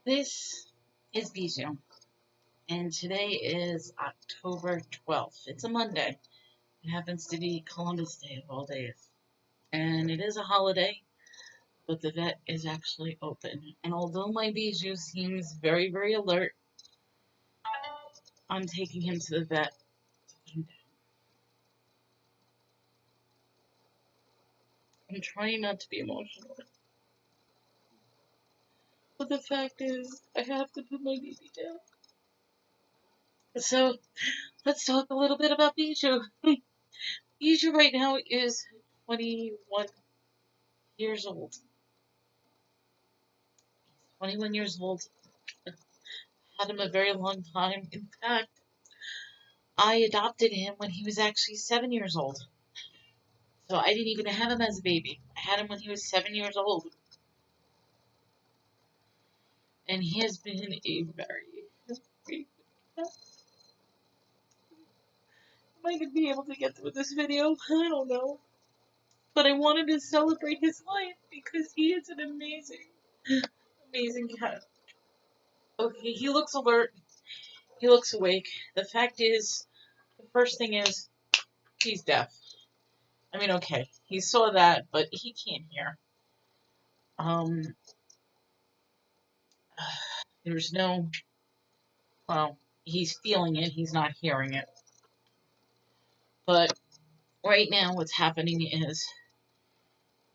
This is Bijou, and today is October 12th. It's a Monday. It happens to be Columbus Day of all days. And it is a holiday, but the vet is actually open. And although my Bijou seems very, very alert, I'm taking him to the vet. I'm trying not to be emotional. But the fact is, I have to put my baby down. So, let's talk a little bit about Bijou. Bijou right now is 21 years old. 21 years old. Had him a very long time. In fact, I adopted him when he was actually 7 years old. So I didn't even have him as a baby. I had him when he was 7 years old. And he has been a very... Am I going to be able to get through this video? I don't know. But I wanted to celebrate his life because he is an amazing cat. Okay, he looks alert. He looks awake. The fact is, the first thing is, he's deaf. I mean, okay, he saw that, but he can't hear. There's no, well, he's feeling it, he's not hearing it. But right now what's happening is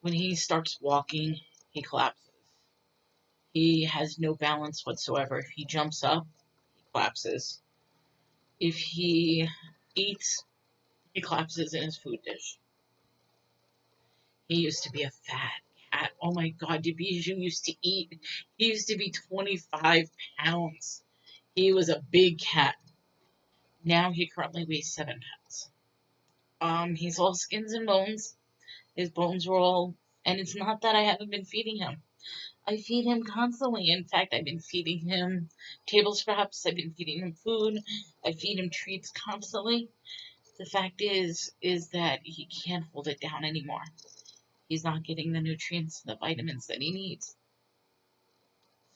when he starts walking, he collapses. He has no balance whatsoever. If he jumps up, he collapses. If he eats, he collapses in his food dish. He used to be a fat cat. Oh my God, Bijou used to eat. He used to be 25 pounds. He was a big cat. Now he currently weighs 7 pounds. He's all skins and bones. His bones are all, and it's not that I haven't been feeding him. I feed him constantly. In fact, I've been feeding him table scraps. I've been feeding him food. I feed him treats constantly. The fact is that he can't hold it down anymore. He's not getting the nutrients and the vitamins that he needs.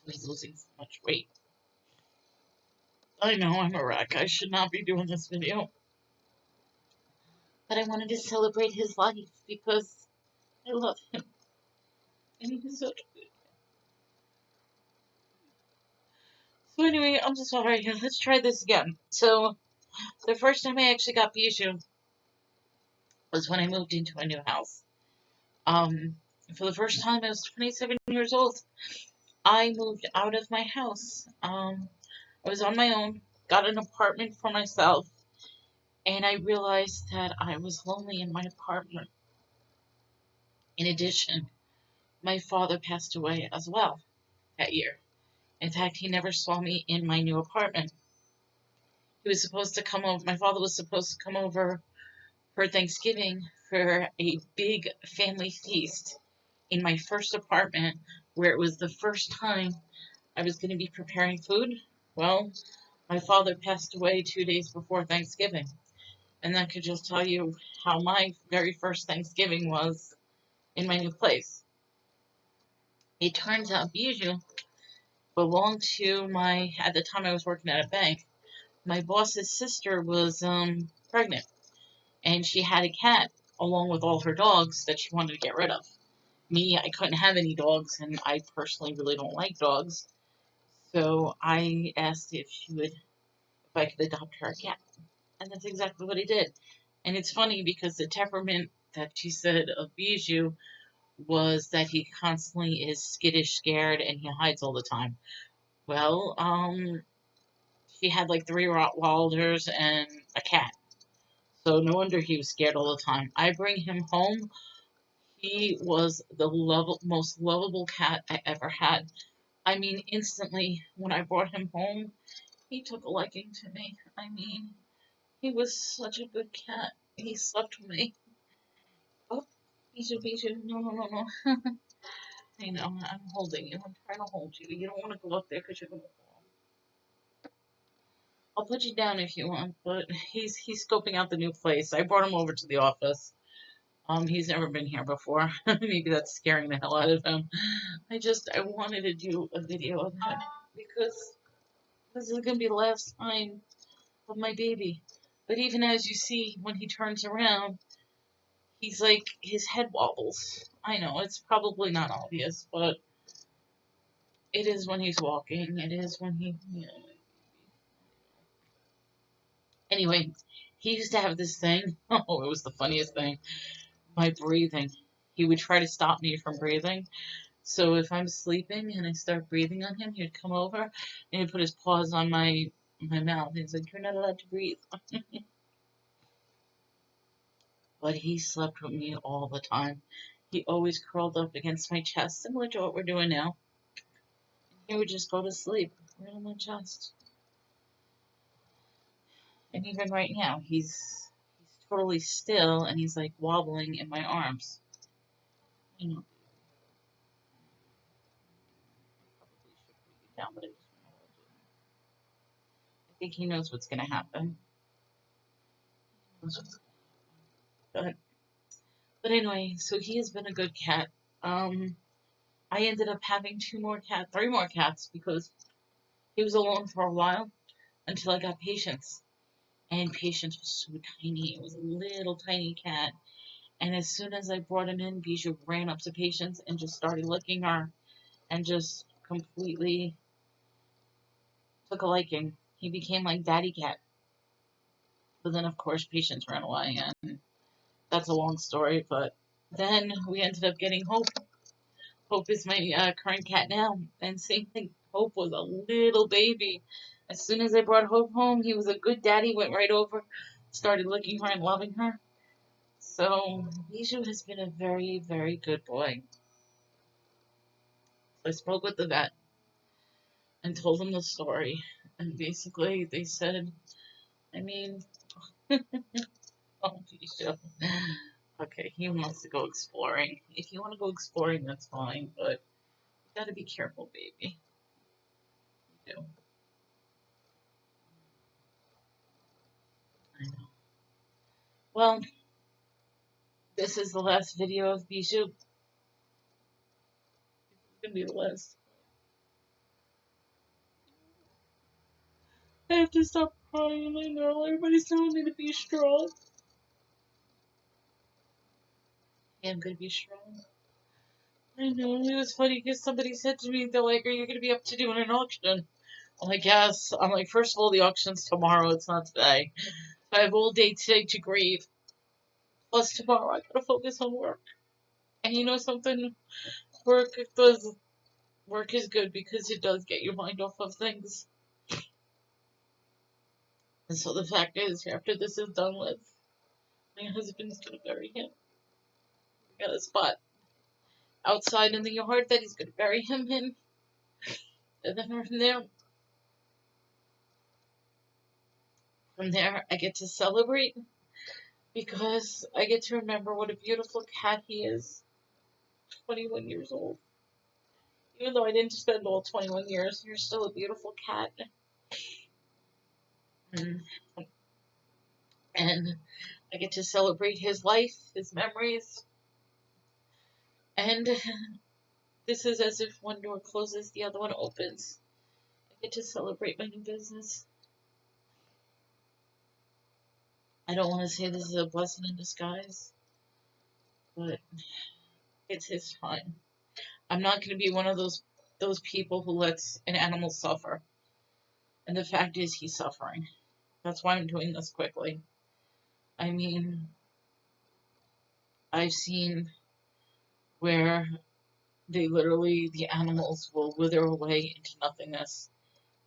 So he's losing so much weight. I know I'm a wreck. I should not be doing this video. But I wanted to celebrate his life because I love him. And he's such a good. So anyway, I'm so sorry. Let's try this again. So, the first time I actually got Bijou was when I moved into a new house. For the first time, I was 27 years old. I moved out of my house. I was on my own, got an apartment for myself, and I realized that I was lonely in my apartment. In addition, my father passed away as well that year. In fact, he never saw me in my new apartment. He was supposed to come over, my father was supposed to come over for Thanksgiving for a big family feast in my first apartment, where it was the first time I was going to be preparing food. Well, my father passed away 2 days before Thanksgiving. And that could just tell you how my very first Thanksgiving was in my new place. It turns out Bijou belonged to at the time I was working at a bank, my boss's sister was pregnant. And she had a cat along with all her dogs that she wanted to get rid of. Me, I couldn't have any dogs, and I personally really don't like dogs. So I asked if I could adopt her a cat. And that's exactly what I did. And it's funny because the temperament that she said of Bijou was that he constantly is skittish, scared, and he hides all the time. Well, he had like 3 Rottweilers and a cat. So no wonder he was scared all the time. I bring him home. He was the most lovable cat I ever had. I mean, instantly, when I brought him home, he took a liking to me. I mean, he was such a good cat. He slept with me. Oh, Bijou, no, no, no, no. I know, I'm holding you. I'm trying to hold you. You don't want to go up there because you're going to fall. I'll put you down if you want, but he's scoping out the new place. I brought him over to the office. He's never been here before. Maybe that's scaring the hell out of him. I wanted to do a video of him because this is gonna be the last time of my baby. But even as you see, when he turns around, he's like, his head wobbles. I know, it's probably not obvious, but it is when he's walking. It is when he, you know. Anyway, he used to have this thing. Oh, it was the funniest thing. My breathing. He would try to stop me from breathing. So if I'm sleeping and I start breathing on him, he'd come over and he'd put his paws on my mouth. He's like, "You're not allowed to breathe." But he slept with me all the time. He always curled up against my chest, similar to what we're doing now. He would just go to sleep right on my chest. And even right now, he's totally still and he's like wobbling in my arms. You know, probably should put you down, but I just want to hold you. I think he knows what's gonna happen. He knows what's gonna happen. But anyway, so he has been a good cat. I ended up having three more cats because he was alone for a while until I got Patience. And Patience was so tiny. It was a little tiny cat. And as soon as I brought him in, Bijou ran up to Patience and just started licking her and just completely took a liking. He became like Daddy Cat. But then, of course, Patience ran away, and that's a long story. But then we ended up getting Hope. Hope is my current cat now. And same thing, Hope was a little baby. As soon as I brought Hope home, he was a good daddy, went right over, started licking her and loving her. So, Bijou has been a very, very good boy. So I spoke with the vet and told them the story. And basically, they said, I mean, oh, Bijou. Okay, he wants to go exploring. If you want to go exploring, that's fine, but you gotta be careful, baby. You do. I know. Well, this is the last video of Bijou. It's gonna be the last. I have to stop crying. I know everybody's telling me to be strong. Yeah, I'm gonna be strong. I know. It was funny because somebody said to me, they're like, "Are you gonna be up to doing an auction?" I'm like, "Yes." I'm like, "First of all, the auction's tomorrow. It's not today. I have all day today to grieve. Plus tomorrow, I gotta focus on work." And you know something? Work does work is good because it does get your mind off of things. And so the fact is, after this is done with, my husband's gonna bury him. We got a spot outside in the yard that he's gonna bury him in. And then from there, I get to celebrate because I get to remember what a beautiful cat he is. 21 years old. Even though I didn't spend all 21 years, you're still a beautiful cat. Mm. And I get to celebrate his life, his memories. And this is as if one door closes, the other one opens. I get to celebrate my new business. I don't want to say this is a blessing in disguise, but it's his time. I'm not going to be one of those people who lets an animal suffer. And the fact is, he's suffering. That's why I'm doing this quickly. I mean, I've seen where the animals will wither away into nothingness.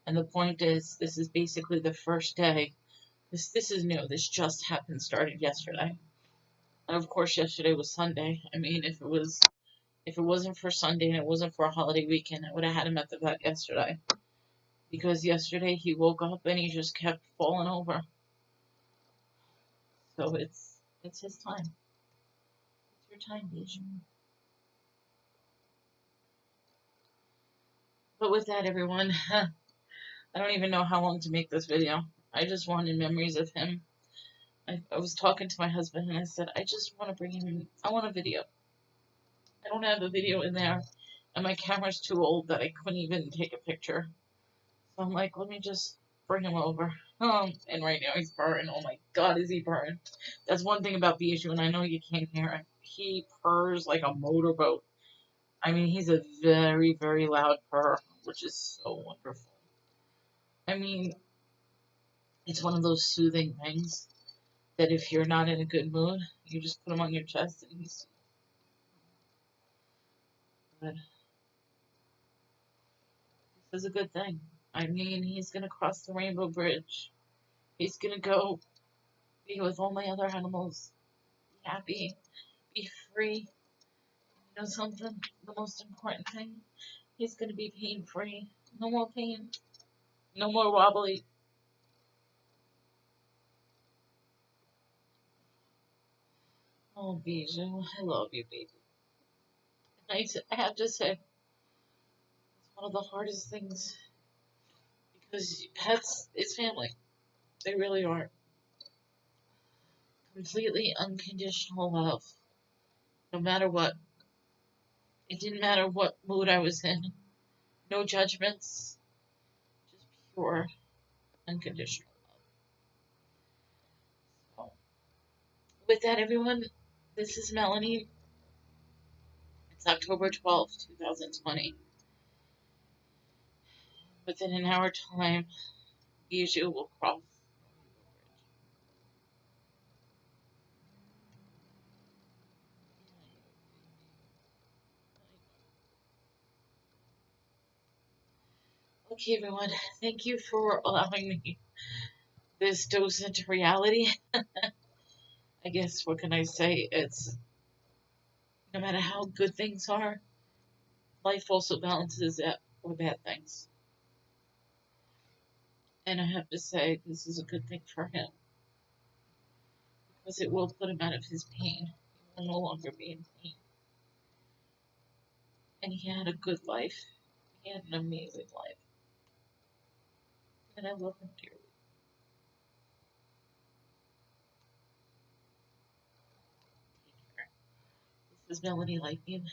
And the point is, this is basically the first day. This is new. This just happened, started yesterday. And of course, yesterday was Sunday. I mean, if it wasn't for Sunday and it wasn't for a holiday weekend, I would have had him at the vet yesterday. Because yesterday he woke up and he just kept falling over. So it's his time. It's your time, Bijou. But with that, everyone, I don't even know how long to make this video. I just wanted memories of him. I was talking to my husband and I said, I just want to bring him, I want a video. I don't have a video in there, and my camera's too old that I couldn't even take a picture. So I'm like, let me just bring him over. And right now he's purring. Oh my god, is he purring? That's one thing about Bijou, and I know you can't hear it. He purrs like a motorboat. I mean, he's a very, very loud purr, which is so wonderful. I mean, it's one of those soothing things that if you're not in a good mood, you just put him on your chest and he's good. This is a good thing. I mean, he's gonna cross the Rainbow Bridge. He's gonna go be with all my other animals. Be happy. Be free. You know something? The most important thing? He's gonna be pain free. No more pain. No more wobbly. Oh, Bijou, I love you, baby. I have to say, it's one of the hardest things because pets, it's family. They really are. Completely unconditional love. No matter what. It didn't matter what mood I was in. No judgments. Just pure, unconditional love. So, with that, everyone, this is Melanie. It's October 12th, 2020. Within an hour time, Bijou will cross. Okay, everyone, thank you for allowing me this dose into reality. I guess, what can I say? It's no matter how good things are, life also balances out with bad things. And I have to say, this is a good thing for him because it will put him out of his pain. He will no longer be in pain. And he had a good life. He had an amazing life. And I love him dearly. Take care. This is Melanie Lightning.